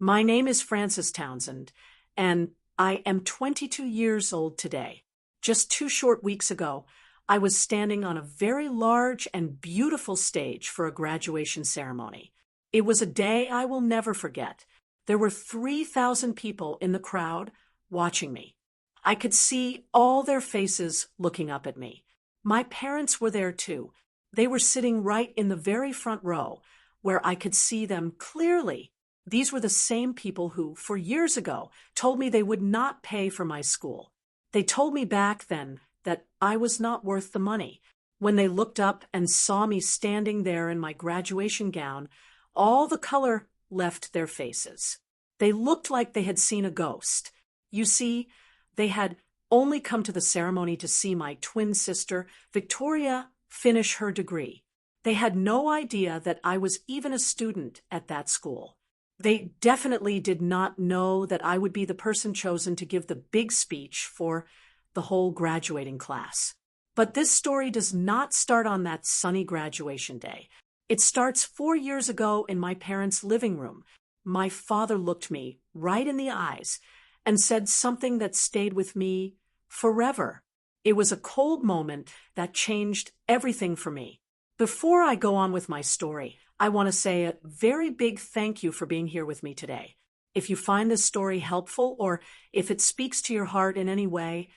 My name is Frances Townsend, and I am 22 years old today. Just 2 short weeks ago, I was standing on a very large and beautiful stage for a graduation ceremony. It was a day I will never forget. There were 3,000 people in the crowd watching me. I could see all their faces looking up at me. My parents were there too. They were sitting right in the very front row, where I could see them clearly. These were the same people who, for years ago, told me they would not pay for my school. They told me back then that I was not worth the money. When they looked up and saw me standing there in my graduation gown, all the color left their faces. They looked like they had seen a ghost. You see, they had only come to the ceremony to see my twin sister, Victoria, finish her degree. They had no idea that I was even a student at that school. They definitely did not know that I would be the person chosen to give the big speech for the whole graduating class. But this story does not start on that sunny graduation day. It starts 4 years ago in my parents' living room. My father looked me right in the eyes and said something that stayed with me forever. It was a cold moment that changed everything for me. Before I go on with my story, I want to say a very big thank you for being here with me today. If you find this story helpful or if it speaks to your heart in any way,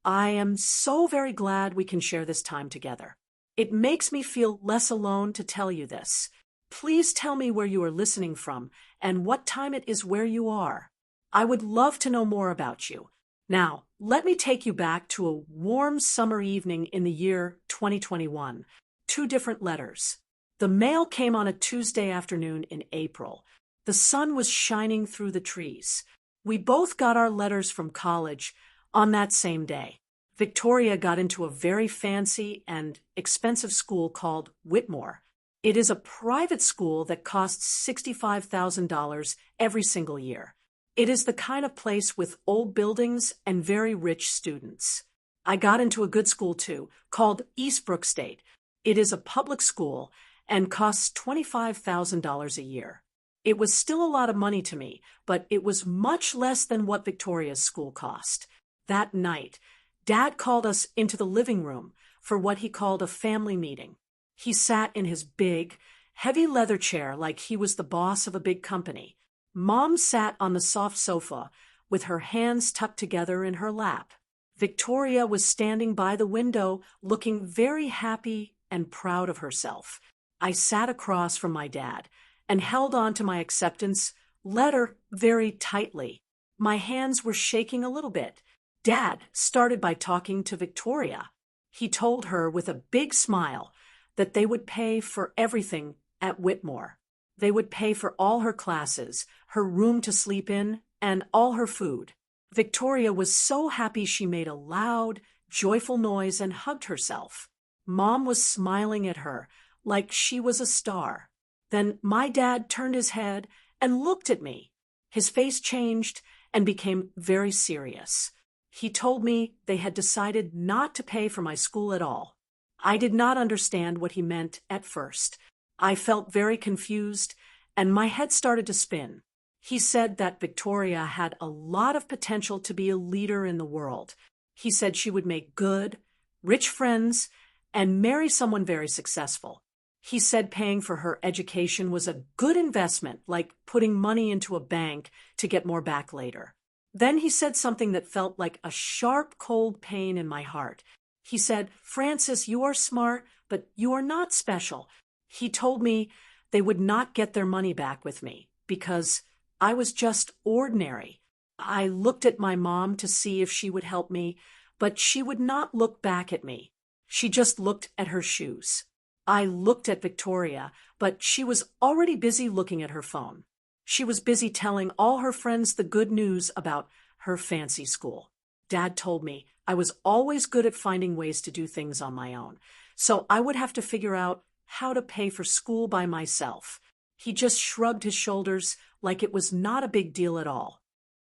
I am so very glad we can share this time together. It makes me feel less alone to tell you this. Please tell me where you are listening from and what time it is where you are. I would love to know more about you. Now, let me take you back to a warm summer evening in the year 2021. 2 different letters. The mail came on a Tuesday afternoon in April. The sun was shining through the trees. We both got our letters from college on that same day. Victoria got into a very fancy and expensive school called Whitmore. It is a private school that costs $65,000 every single year. It is the kind of place with old buildings and very rich students. I got into a good school too, called Eastbrook State. It is a public school and costs $25,000 a year. It was still a lot of money to me, but it was much less than what Victoria's school cost. That night, Dad called us into the living room for what he called a family meeting. He sat in his big, heavy leather chair like he was the boss of a big company. Mom sat on the soft sofa with her hands tucked together in her lap. Victoria was standing by the window looking very happy and proud of herself. I sat across from my dad and held on to my acceptance letter very tightly. My hands were shaking a little bit. Dad started by talking to Victoria. He told her with a big smile that they would pay for everything at Whitmore. They would pay for all her classes, her room to sleep in, and all her food. Victoria was so happy she made a loud, joyful noise and hugged herself. Mom was smiling at her like she was a star. Then my dad turned his head and looked at me. His face changed and became very serious. He told me they had decided not to pay for my school at all. I did not understand what he meant at first. I felt very confused, and my head started to spin. He said that Victoria had a lot of potential to be a leader in the world. He said she would make good, rich friends and marry someone very successful. He said paying for her education was a good investment, like putting money into a bank to get more back later. Then he said something that felt like a sharp, cold pain in my heart. He said, "Frances, you are smart, but you are not special." He told me they would not get their money back with me because I was just ordinary. I looked at my mom to see if she would help me, but she would not look back at me. She just looked at her shoes. I looked at Victoria, but she was already busy looking at her phone. She was busy telling all her friends the good news about her fancy school. Dad told me I was always good at finding ways to do things on my own, so I would have to figure out how to pay for school by myself. He just shrugged his shoulders like it was not a big deal at all.